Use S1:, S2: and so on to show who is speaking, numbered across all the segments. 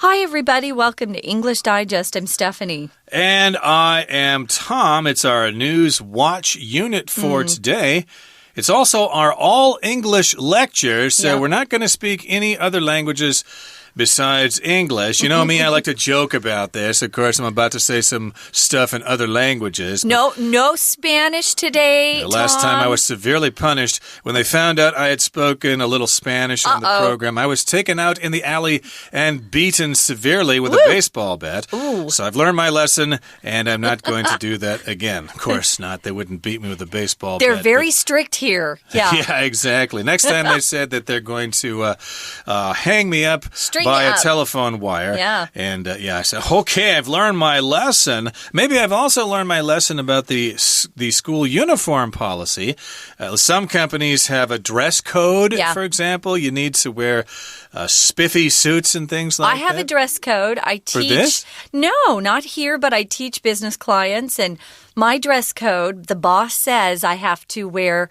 S1: Hi, everybody. Welcome to English Digest. I'm Stephanie.
S2: And I am Tom. It's our News Watch unit for today. It's also our all-English lecture, so we're not going to speak any other languages besides English. You know me, I like to joke about this. Of course, I'm about to say some stuff in other languages.
S1: No Spanish today,
S2: The last time I was severely punished when they found out I had spoken a little Spanish on the program. I was taken out in the alley and beaten severely with a baseball bat.
S1: Ooh.
S2: So I've learned my lesson, and I'm not going to do that again. Of course not. They wouldn't beat me with a baseball bat.
S1: They're very strict here. Yeah.
S2: Yeah, exactly. Next time they said that they're going to hang me up by a telephone wire.
S1: Yeah.
S2: And I said, okay, I've learned my lesson. Maybe I've also learned my lesson about the school uniform policy. Some companies have a dress code, for example. You need to wear spiffy suits and things like that.
S1: I have a dress code. I teach.
S2: For this?
S1: No, not here, but I teach business clients, and my dress code, the boss says I have to wear,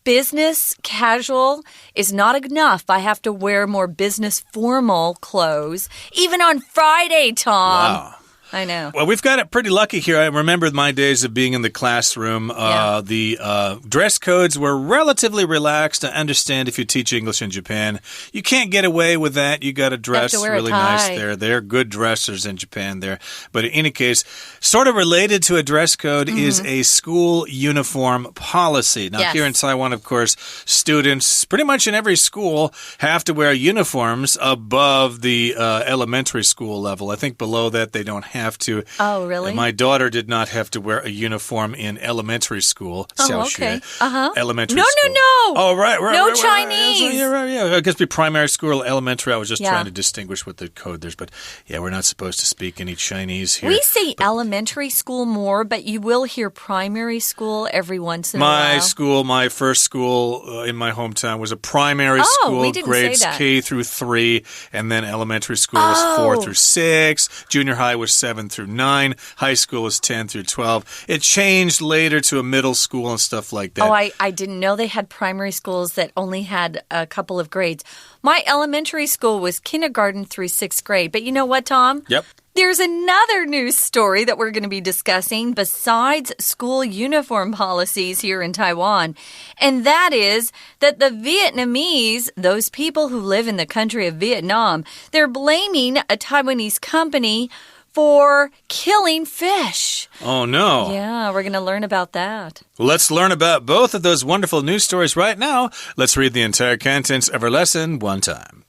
S1: business casual is not enough. I have to wear more business formal clothes, even on Friday, Tom.
S2: Wow.
S1: I know.
S2: Well, we've got it pretty lucky here. I remember my days of being in the classroom. The dress codes were relatively relaxed. I understand if you teach English in Japan, you can't get away with that. You got to dress really nice there. They're good dressers in Japan there. But in any case, sort of related to a dress code is a school uniform policy. Now, here in Taiwan, of course, students pretty much in every school have to wear uniforms above the elementary school level. I think below that they don't have to.
S1: Oh, really?
S2: My daughter did not have to wear a uniform in elementary school.
S1: Oh, okay.
S2: Elementary
S1: school.
S2: No. Oh, right.
S1: No Chinese.
S2: Yeah. I guess be primary school, elementary. I was just trying to distinguish what the code is. But yeah, we're not supposed to speak any Chinese here.
S1: We say elementary school more, but you will hear primary school every once in a while.
S2: My first school in my hometown was a primary school.
S1: We didn't
S2: grades
S1: say that.
S2: K through 3, and then elementary school was 4 through 6. Junior high was 7 through 9. High school is 10 through 12. It changed later to a middle school and stuff like that.
S1: Oh, I didn't know they had primary schools that only had a couple of grades. My elementary school was kindergarten through 6th grade. But you know what, Tom?
S2: Yep.
S1: There's another news story that we're going to be discussing besides school uniform policies here in Taiwan. And that is that the Vietnamese, those people who live in the country of Vietnam, they're blaming a Taiwanese company for killing fish.
S2: Oh, no.
S1: Yeah, we're going to learn about that.
S2: Let's learn about both of those wonderful news stories right now. Let's read the entire contents of our lesson one time.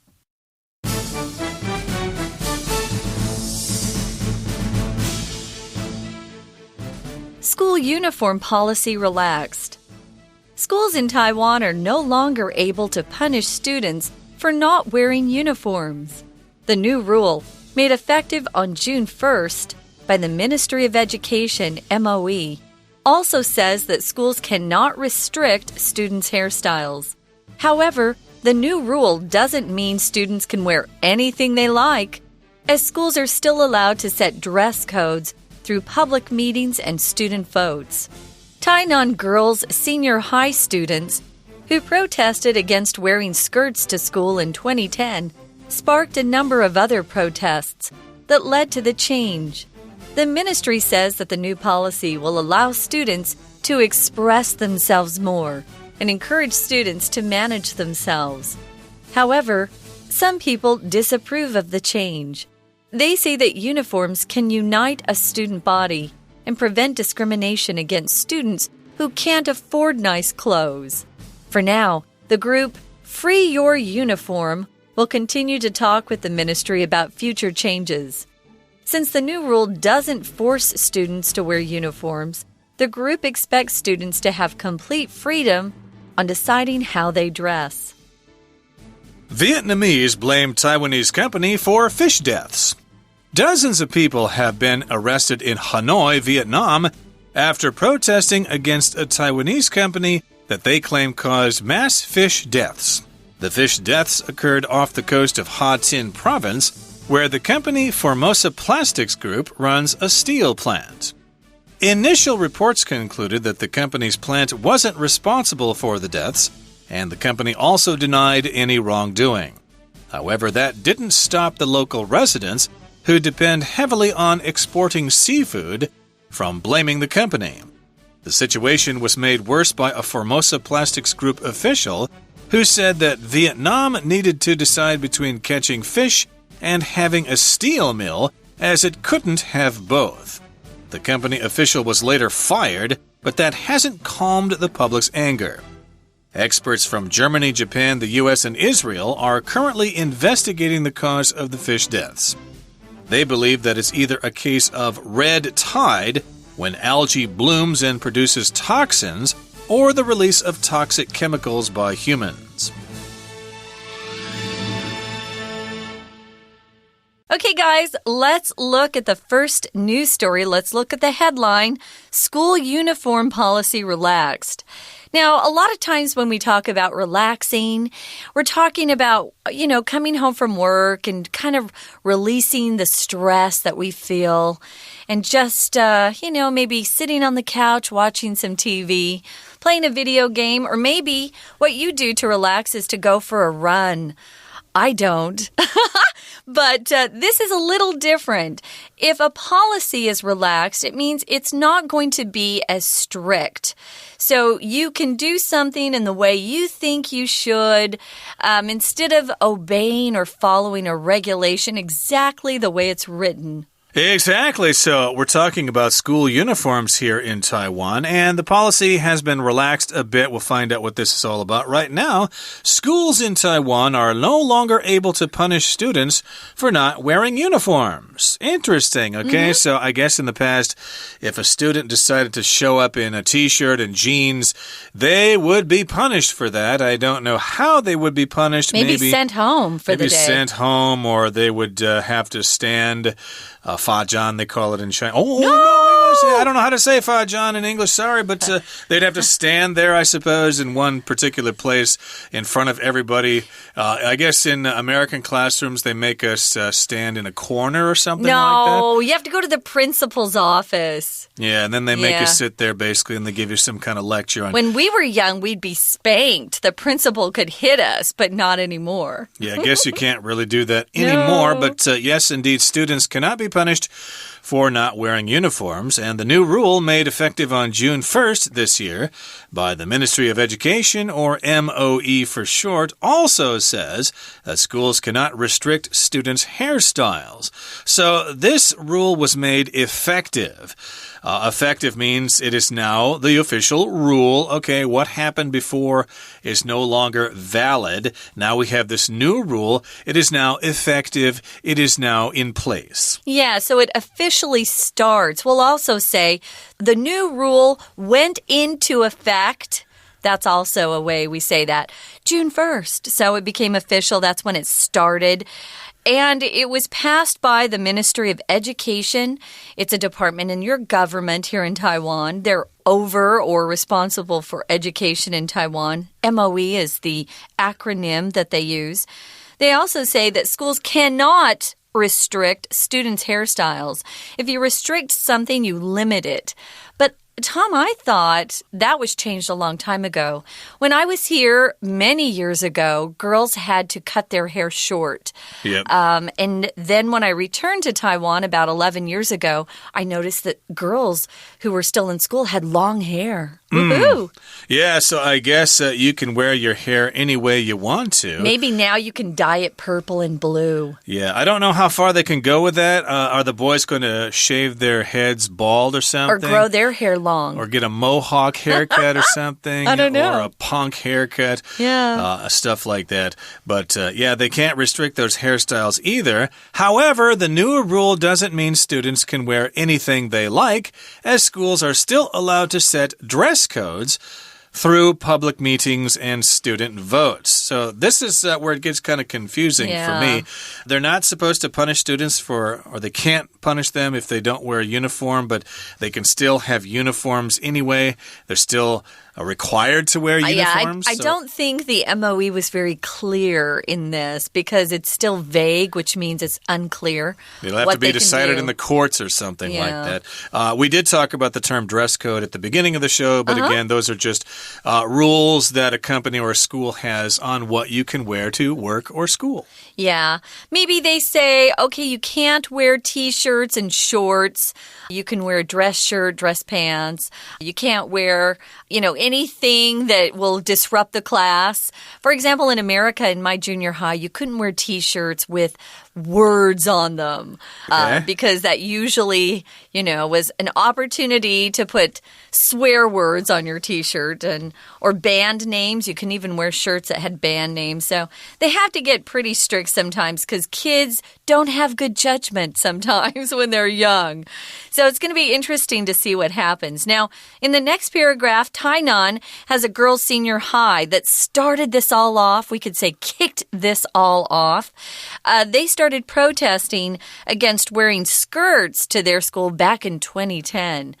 S1: School uniform policy relaxed. Schools in Taiwan are no longer able to punish students for not wearing uniforms. The new rule, made effective on June 1st by the Ministry of Education, MOE, also says that schools cannot restrict students' hairstyles. However, the new rule doesn't mean students can wear anything they like, as schools are still allowed to set dress codes through public meetings and student votes. Tainan girls' senior high students, who protested against wearing skirts to school in 2010, sparked a number of other protests that led to the change. The ministry says that the new policy will allow students to express themselves more and encourage students to manage themselves. However, some people disapprove of the change. They say that uniforms can unite a student body and prevent discrimination against students who can't afford nice clothes. For now, the group Free Your Uniform will continue to talk with the ministry about future changes. Since the new rule doesn't force students to wear uniforms, the group expects students to have complete freedom on deciding how they dress.
S2: Vietnamese blame Taiwanese company for fish deaths. Dozens of people have been arrested in Hanoi, Vietnam, after protesting against a Taiwanese company that they claim caused mass fish deaths. The fish deaths occurred off the coast of Ha Tin Province, where the company Formosa Plastics Group runs a steel plant. Initial reports concluded that the company's plant wasn't responsible for the deaths, and the company also denied any wrongdoing. However, that didn't stop the local residents, who depend heavily on exporting seafood, from blaming the company. The situation was made worse by a Formosa Plastics Group official who said that Vietnam needed to decide between catching fish and having a steel mill, as it couldn't have both. The company official was later fired, but that hasn't calmed the public's anger. Experts from Germany, Japan, the US, and Israel are currently investigating the cause of the fish deaths. They believe that it's either a case of red tide, when algae blooms and produces toxins, or the release of toxic chemicals by humans.
S1: Okay, guys, let's look at the first news story. Let's look at the headline, School Uniform Policy Relaxed. Now, a lot of times when we talk about relaxing, we're talking about, coming home from work and kind of releasing the stress that we feel and just, maybe sitting on the couch watching some TV, playing a video game, or maybe what you do to relax is to go for a run. I don't. But this is a little different. If a policy is relaxed, it means it's not going to be as strict. So you can do something in the way you think you should, instead of obeying or following a regulation exactly the way it's written.
S2: Exactly. So we're talking about school uniforms here in Taiwan, and the policy has been relaxed a bit. We'll find out what this is all about. Right now, schools in Taiwan are no longer able to punish students for not wearing uniforms. Interesting. Okay, So I guess in the past, if a student decided to show up in a t-shirt and jeans, they would be punished for that. I don't know how they would be punished.
S1: Maybe sent home for the day.
S2: Maybe sent home, or they would have to stand... Fajan, they call it in China. Oh, no, English. I don't know how to say Fajan in English, sorry, but they'd have to stand there, I suppose, in one particular place in front of everybody. I guess in American classrooms, they make us stand in a corner or something like that.
S1: No, you have to go to the principal's office.
S2: Yeah, and then they make you sit there, basically, and they give you some kind of lecture on...
S1: When we were young, we'd be spanked. The principal could hit us, but not anymore.
S2: Yeah, I guess you can't really do that anymore, but yes, indeed, students cannot be punished for not wearing uniforms, and the new rule made effective on June 1st this year by the Ministry of Education, or MOE for short, also says that schools cannot restrict students' hairstyles. So this rule was made effective. Effective means it is now the official rule. Okay, what happened before is no longer valid. Now we have this new rule. It is now effective. It is now in place.
S1: Yeah, so it officially starts. We'll also say the new rule went into effect. That's also a way we say that. June 1st. So it became official. That's when it started. And it was passed by the Ministry of Education. It's a department in your government here in Taiwan. They're over or responsible for education in Taiwan. MOE is the acronym that they use. They also say that schools cannot restrict students' hairstyles. If you restrict something, you limit it. But Tom, I thought that was changed a long time ago. When I was here many years ago, girls had to cut their hair short.
S2: Yep.
S1: And then when I returned to Taiwan about 11 years ago, I noticed that girls who were still in school had long hair. Woohoo!
S2: Yeah, so I guess you can wear your hair any way you want to.
S1: Maybe now you can dye it purple and blue.
S2: Yeah, I don't know how far they can go with that. Are the boys going to shave their heads bald or something?
S1: Or grow their hair long.
S2: Or get a mohawk haircut or something.
S1: I don't know.
S2: Or a punk haircut.
S1: Yeah.
S2: Stuff like that. But yeah, they can't restrict those hairstyles either. However, the newer rule doesn't mean students can wear anything they like, as schools are still allowed to set dress codes through public meetings and student votes. So this is where it gets kind of confusing for me. They're not supposed to punish students or they can't punish them if they don't wear a uniform, but they can still have uniforms anyway. They're still required to wear uniforms.
S1: I don't think the MOE was very clear in this because it's still vague, which means it's unclear.
S2: It'll have to be decided in the courts or something like that. We did talk about the term dress code at the beginning of the show, but again, those are just rules that a company or a school has on what you can wear to work or school.
S1: Yeah. Maybe they say, okay, you can't wear T-shirts and shorts. You can wear a dress shirt, dress pants. You can't wear, anything that will disrupt the class. For example, in America, in my junior high, you couldn't wear T-shirts with words on them because that usually, was an opportunity to put swear words on your T-shirt or band names. You can even wear shirts that had band names. So they have to get pretty strict sometimes because kids don't have good judgment sometimes when they're young. So it's going to be interesting to see what happens. Now, in the next paragraph, Tainan has a girls' senior high that started this all off. We could say kicked this all off. They started protesting against wearing skirts to their school back in 2010.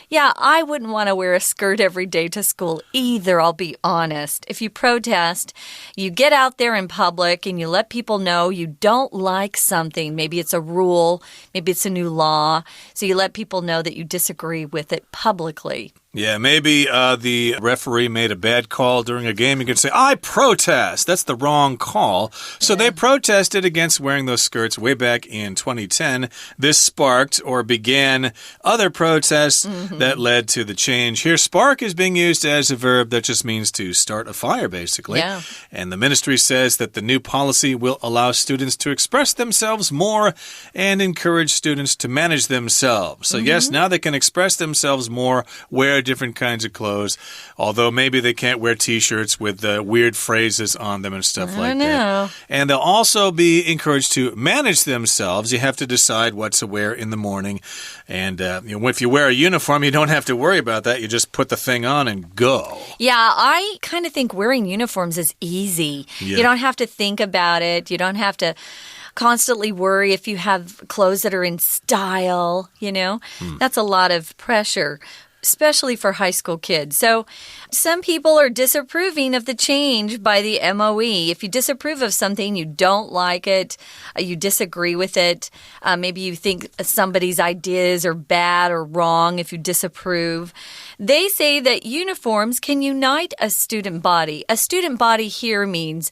S1: Yeah, I wouldn't want to wear a skirt every day to school either, I'll be honest. If you protest, you get out there in public and you let people know you don't like something. Maybe it's a rule, maybe it's a new law. So you let people know that you disagree with it publicly.
S2: Yeah, maybe the referee made a bad call during a game. You could say, I protest. That's the wrong call. So they protested against wearing those skirts way back in 2010. This sparked or began other protests that led to the change. Here, spark is being used as a verb that just means to start a fire, basically.
S1: Yeah.
S2: And the ministry says that the new policy will allow students to express themselves more and encourage students to manage themselves. So yes, now they can express themselves more, wear different kinds of clothes, although maybe they can't wear T-shirts with weird phrases on them and stuff like that. And they'll also be encouraged to manage themselves. You have to decide what to wear in the morning. And if you wear a uniform, you don't have to worry about that. You just put the thing on and go.
S1: Yeah, I kind of think wearing uniforms is easy. Yeah. You don't have to think about it. You don't have to constantly worry if you have clothes that are in style, That's a lot of pressure, especially for high school kids. So some people are disapproving of the change by the MOE. If you disapprove of something, you don't like it, you disagree with it, maybe you think somebody's ideas are bad or wrong if you disapprove. They say that uniforms can unite a student body. A student body here means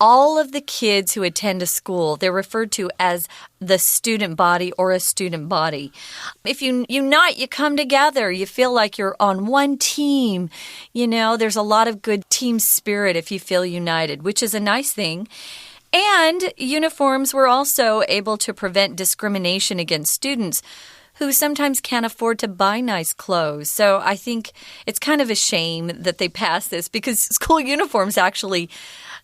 S1: all of the kids who attend a school. They're referred to as the student body or a student body. If you unite, you come together, you feel like you're on one team. There's a lot of good team spirit if you feel united, which is a nice thing. And uniforms were also able to prevent discrimination against students who sometimes can't afford to buy nice clothes. So I think it's kind of a shame that they passed this because school uniforms actually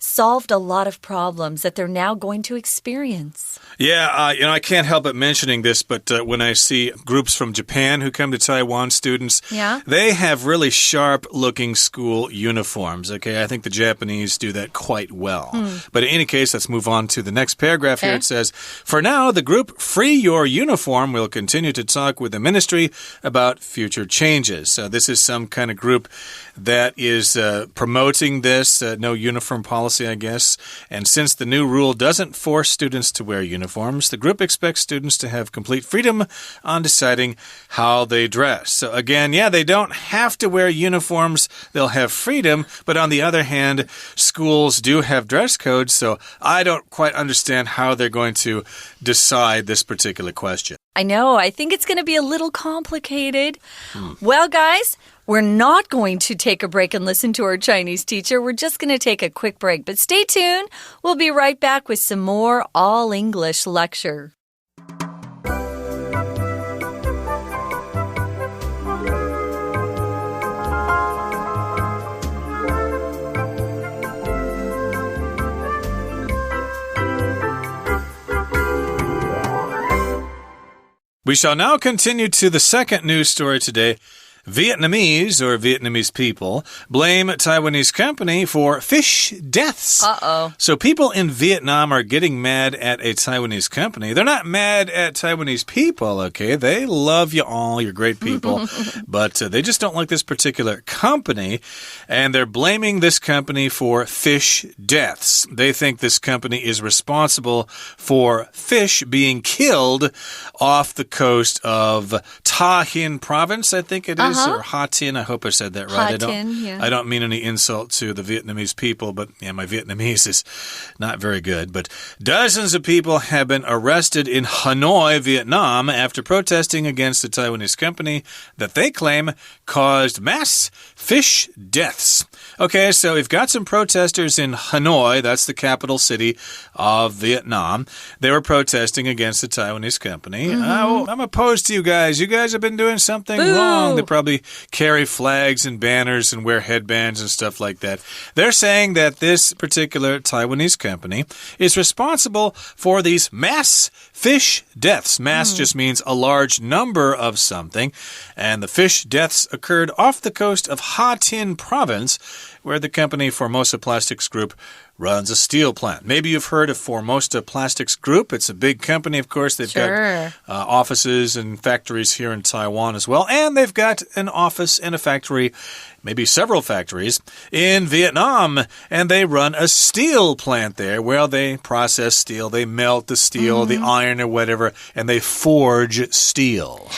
S1: solved a lot of problems that they're now going to experience.
S2: Yeah, I can't help but mentioning this, but when I see groups from Japan who come to Taiwan, students, they have really sharp-looking school uniforms, okay? I think the Japanese do that quite well. But in any case, let's move on to the next paragraph here. It says, for now, the group Free Your Uniform will continue to talk with the ministry about future changes. So this is some kind of group that is promoting this no uniform policy, I guess. And since the new rule doesn't force students to wear uniforms, the group expects students to have complete freedom on deciding how they dress. So again, they don't have to wear uniforms. They'll have freedom. But on the other hand, schools do have dress codes. So I don't quite understand how they're going to decide this particular question.
S1: I know. I think it's going to be a little complicated. Well, guys, we're not going to take a break and listen to our Chinese teacher. We're just going to take a quick break. But stay tuned. We'll be right back with some more All English lecture.
S2: We shall now continue to the second news story today. Vietnamese or Vietnamese people blame Taiwanese company for fish deaths. So people in Vietnam are getting mad at a Taiwanese company. They're not mad at Taiwanese people, okay? They love you all. You're great people. But they just don't like this particular company. And they're blaming this company for fish deaths. They think this company is responsible for fish being killed off the coast of Ta Hin province, I think it is, or Ha Tin. I hope I said that right. I don't mean any insult to the Vietnamese people, but yeah, my Vietnamese is not very good. But dozens of people have been arrested in Hanoi, Vietnam, after protesting against a Taiwanese company that they claim caused mass fish deaths. Okay, so we've got some protesters in Hanoi, that's the capital city of Vietnam. They were protesting against the Taiwanese company. I'm opposed to you guys. You guys have been doing something wrong. They probably carry flags and banners and wear headbands and stuff like that. They're saying that this particular Taiwanese company is responsible for these mass fish deaths. Mass just means a large number of something. And the fish deaths occurred off the coast of Ha Tin province, where the company Formosa Plastics Group runs a steel plant. Maybe you've heard of Formosa Plastics Group. It's a big company, of course. They've got offices and factories here in Taiwan as well. And they've got an office and a factory, maybe several factories, in Vietnam. And they run a steel plant there where they process steel. They melt the steel, the iron or whatever, and they forge steel.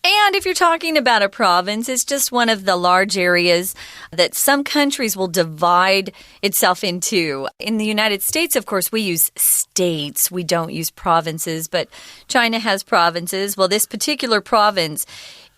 S1: And if you're talking about a province, it's just one of the large areas that some countries will divide itself into. In the United States, of course, we use states. We don't use provinces, but China has provinces. Well, this particular province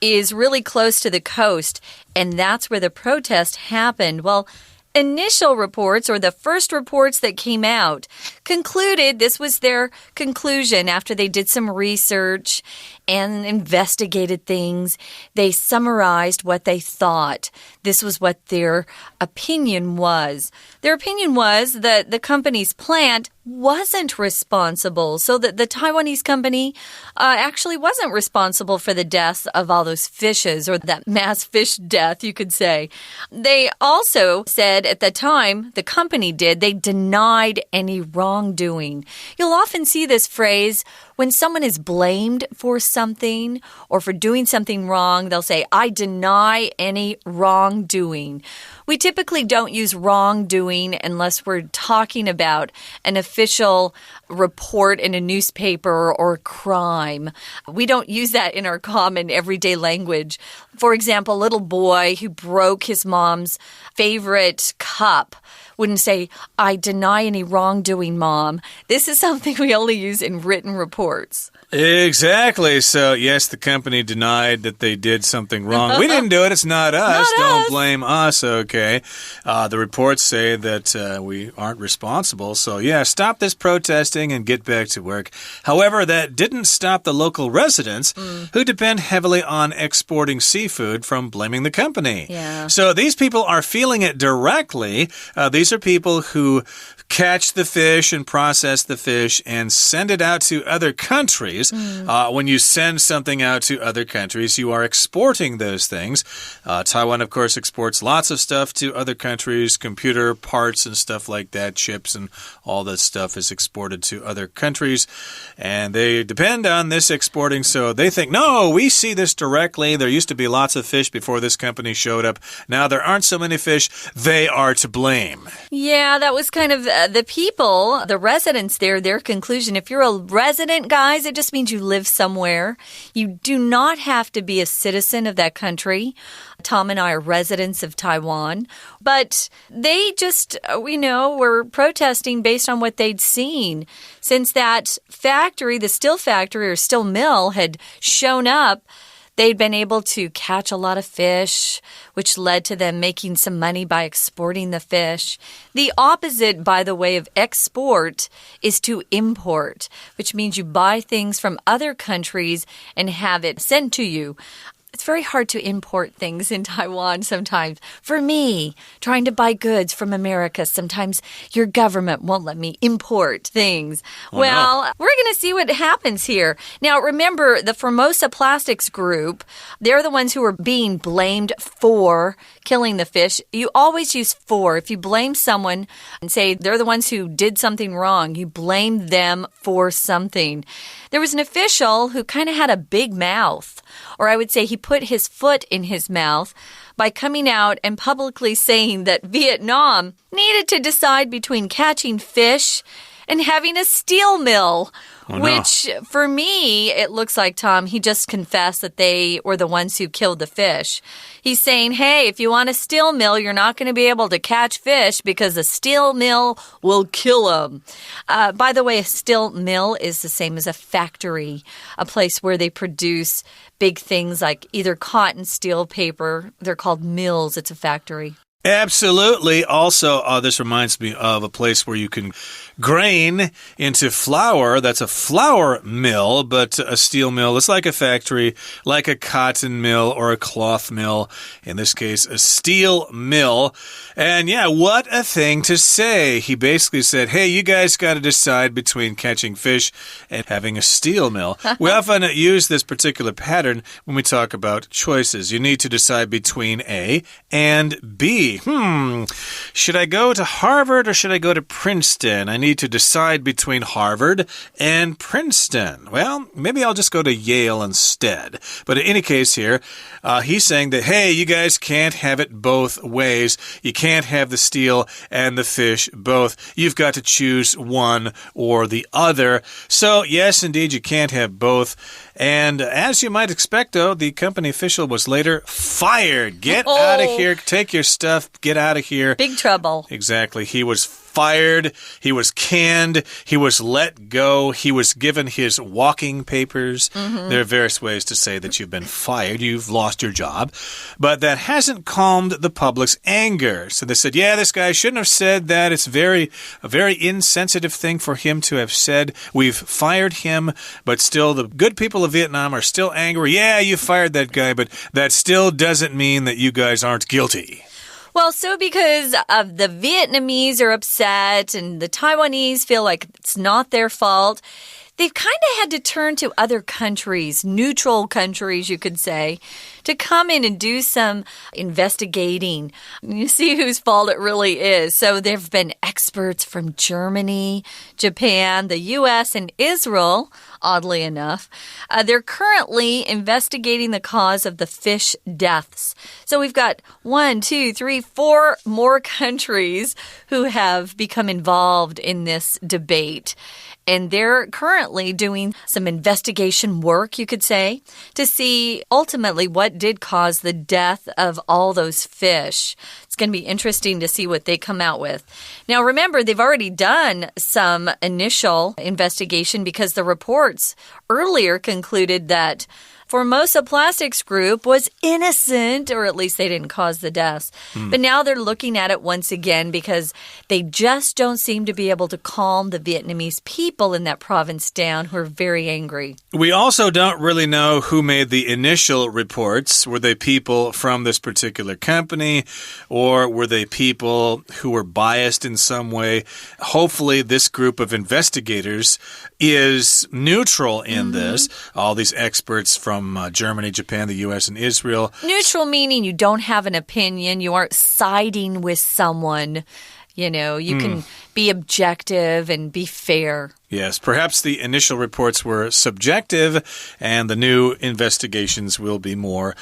S1: is really close to the coast, and that's where the protest happened. Well, initial reports, or the first reports that came out, concluded, this was their conclusion after they did some research and investigated things. They summarized what they thought. This was what their opinion was. Their opinion was that the company's plant wasn't responsible, so that the Taiwanese company actually wasn't responsible for the deaths of all those fishes, or that mass fish death, you could say. They also said at the time, the company did, they denied any wrongdoing. You'll often see this phrase when someone is blamed for something or for doing something wrong. They'll say, I deny any wrongdoing. We typically don't use wrongdoing unless we're talking about an official report in a newspaper or crime. We don't use that in our common everyday language. For example, a little boy who broke his mom's favorite cup wouldn't say, I deny any wrongdoing, Mom. This is something we only use in written reports.
S2: Exactly. So, yes, the company denied that they did something wrong. We didn't do it. It's not us. Don't blame us, okay? The reports say that we aren't responsible. So, yeah, stop this protesting and get back to work. However, that didn't stop the local residents who depend heavily on exporting seafood from blaming the company.
S1: Yeah.
S2: So, these people are feeling it directly. These are people who catch the fish and process the fish and send it out to other countries. When you send something out to other countries, you are exporting those things. Taiwan, of course, exports lots of stuff to other countries, computer parts and stuff like that, chips and all that stuff is exported to other countries. And they depend on this exporting, so they think, no, we see this directly. There used to be lots of fish before this company showed up. Now there aren't so many fish. They are to blame.
S1: Yeah, that was kind of the people, the residents there, their conclusion. If you're a resident, guys, it just means you live somewhere. You do not have to be a citizen of that country. Tom and I are residents of Taiwan, but they just, were protesting based on what they'd seen. Since that factory, the steel factory or steel mill had shown up, they'd been able to catch a lot of fish, which led to them making some money by exporting the fish. The opposite, by the way, of export is to import, which means you buy things from other countries and have it sent to you. It's very hard to import things in Taiwan sometimes. For me, trying to buy goods from America, sometimes your government won't let me import things.
S2: Oh,
S1: well,
S2: no.
S1: We're going to see what happens here. Now, remember, the Formosa Plastics Group, they're the ones who are being blamed for killing the fish. You always use for. If you blame someone and say they're the ones who did something wrong, you blame them for something. There was an official who kind of had a big mouth, or I would say he put his foot in his mouth by coming out and publicly saying that Vietnam needed to decide between catching fish and having a steel mill.
S2: Oh, no.
S1: Which, for me, it looks like, Tom, he just confessed that they were the ones who killed the fish. He's saying, hey, if you want a steel mill, you're not going to be able to catch fish because a steel mill will kill them. By the way, a steel mill is the same as a factory, a place where they produce big things like either cotton, steel, paper. They're called mills. It's a factory.
S2: Absolutely. Also, this reminds me of a place where you can grain into flour. That's a flour mill, but a steel mill is like a factory, like a cotton mill or a cloth mill. In this case, a steel mill. And yeah, what a thing to say. He basically said, hey, you guys got to decide between catching fish and having a steel mill. We often use this particular pattern when we talk about choices. You need to decide between A and B. Should I go to Harvard or should I go to Princeton? I need to decide between Harvard and Princeton. Well, maybe I'll just go to Yale instead. But in any case here, he's saying that, hey, you guys can't have it both ways. You can't have the steel and the fish both. You've got to choose one or the other. So, yes, indeed, you can't have both. And as you might expect, though, the company official was later fired. Get out of here. Take your stuff. Get out of here.
S1: Big trouble.
S2: Exactly. He was fired. He was canned. He was let go. He was given his walking papers. There are various ways to say that you've been fired. You've lost your job. But that hasn't calmed the public's anger. So they said, yeah, this guy shouldn't have said that. It's a very insensitive thing for him to have said. We've fired him, but still the good people of Vietnam are still angry. Yeah, you fired that guy, but that still doesn't mean that you guys aren't guilty.
S1: Well, so because of the Vietnamese are upset and the Taiwanese feel like it's not their fault, they've kind of had to turn to other countries, neutral countries, you could say, to come in and do some investigating. You see whose fault it really is. So there have been experts from Germany, Japan, the U.S., and Israel, oddly enough. They're currently investigating the cause of the fish deaths. So we've got 1, 2, 3, 4 more countries who have become involved in this debate. And they're currently doing some investigation work, you could say, to see ultimately what did cause the death of all those fish. It's going to be interesting to see what they come out with. Now, remember, they've already done some initial investigation because the reports earlier concluded that Formosa Plastics Group was innocent, or at least they didn't cause the deaths. But now they're looking at it once again because they just don't seem to be able to calm the Vietnamese people in that province down who are very angry.
S2: We also don't really know who made the initial reports. Were they people from this particular company, or were they people who were biased in some way? Hopefully, this group of investigators is neutral in this. All these experts from Germany, Japan, the U.S., and Israel.
S1: Neutral meaning you don't have an opinion. You aren't siding with someone. You know, you can be objective and be fair.
S2: Yes, perhaps the initial reports were subjective and the new investigations will be more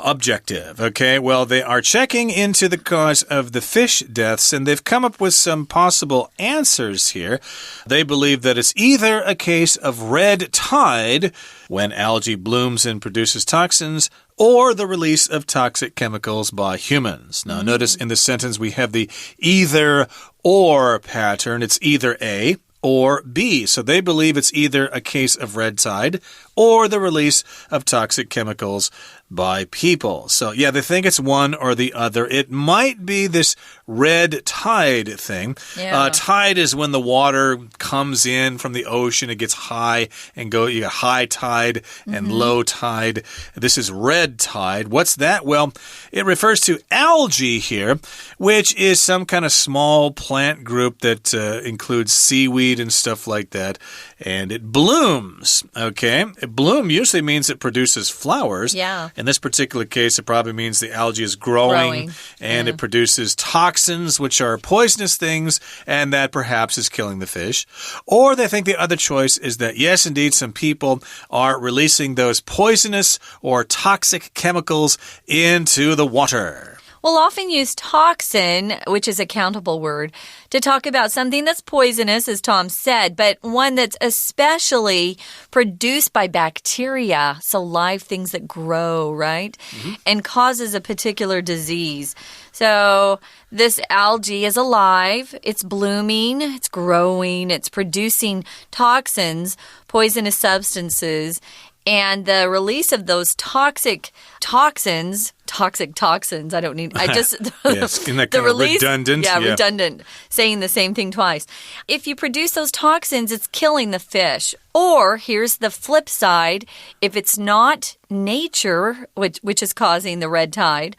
S2: objective. Okay, well, they are checking into the cause of the fish deaths, and they've come up with some possible answers here. They believe that it's either a case of red tide, when algae blooms and produces toxins, or the release of toxic chemicals by humans. Now, notice in the sentence we have the either or pattern. It's either A or B. So they believe it's either a case of red tide or the release of toxic chemicals by people. So, yeah, they think it's one or the other. It might be this red tide thing.
S1: Yeah.
S2: Tide is when the water comes in from the ocean. It gets high and you got high tide and low tide. This is red tide. What's that? Well, it refers to algae here, which is some kind of small plant group that includes seaweed and stuff like that. And it blooms, okay? Bloom usually means it produces flowers.
S1: Yeah.
S2: In this particular case, it probably means the algae is growing and it produces toxins, which are poisonous things, and that perhaps is killing the fish. Or they think the other choice is that, yes, indeed, some people are releasing those poisonous or toxic chemicals into the water.
S1: We'll often use toxin, which is a countable word, to talk about something that's poisonous, as Tom said, but one that's especially produced by bacteria, so live things that grow, right? And causes a particular disease. So this algae is alive, it's blooming, it's growing, it's producing toxins, poisonous substances, and the release of those toxic toxins, I don't need, I just,
S2: yes, isn't that kind of redundant?
S1: Yeah, redundant, saying the same thing twice. If you produce those toxins, it's killing the fish. Or, here's the flip side, if it's not nature, which is causing the red tide,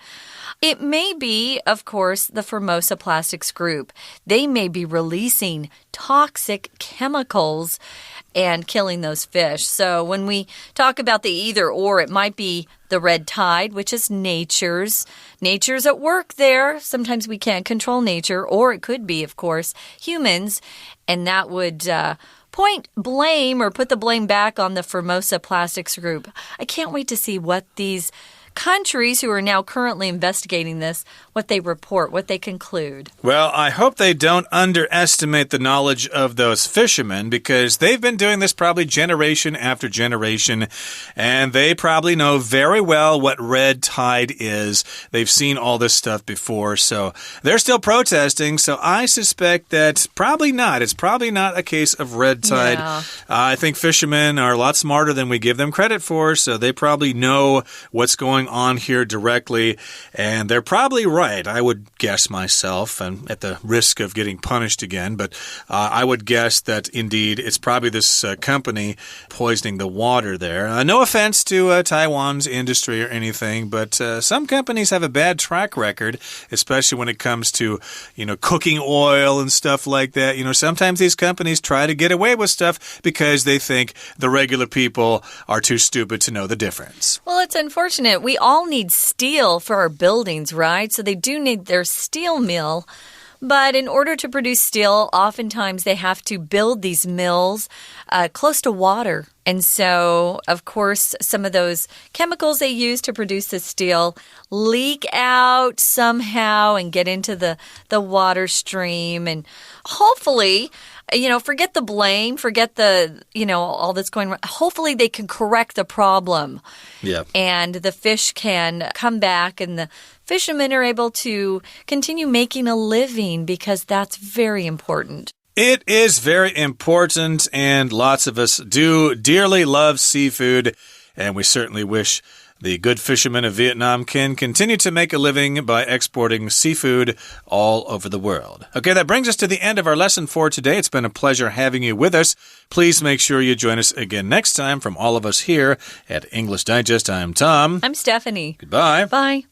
S1: it may be, of course, the Formosa Plastics Group. They may be releasing toxic chemicals and killing those fish. So when we talk about the either or, it might be the red tide, which is nature's at work there. Sometimes we can't control nature, or it could be, of course, humans, and that would point blame or put the blame back on the Formosa Plastics Group. I can't wait to see what these countries who are now currently investigating this, what they report, what they conclude.
S2: Well, I hope they don't underestimate the knowledge of those fishermen, because they've been doing this probably generation after generation, and they probably know very well what red tide is. They've seen all this stuff before, so they're still protesting, so I suspect that probably not. It's probably not a case of red tide.
S1: Yeah.
S2: I think fishermen are a lot smarter than we give them credit for, so they probably know what's going on here directly, and they're probably right, I would guess myself, and at the risk of getting punished again, but I would guess that indeed it's probably this company poisoning the water there. No offense to Taiwan's industry or anything, but some companies have a bad track record, especially when it comes to, cooking oil and stuff like that. Sometimes these companies try to get away with stuff because they think the regular people are too stupid to know the difference.
S1: Well, it's unfortunate. We all need steel for our buildings, right? So they do need their steel mill. But in order to produce steel, oftentimes they have to build these mills close to water. And so, of course, some of those chemicals they use to produce the steel leak out somehow and get into the water stream. And hopefully, forget the blame, forget the, all that's going wrong. Hopefully they can correct the problem.
S2: Yeah.
S1: And the fish can come back, and the fishermen are able to continue making a living, because that's very important.
S2: It is very important, and lots of us do dearly love seafood, and we certainly wish the good fishermen of Vietnam can continue to make a living by exporting seafood all over the world. Okay, that brings us to the end of our lesson for today. It's been a pleasure having you with us. Please make sure you join us again next time. From all of us here at English Digest, I'm Tom.
S1: I'm Stephanie.
S2: Goodbye.
S1: Bye.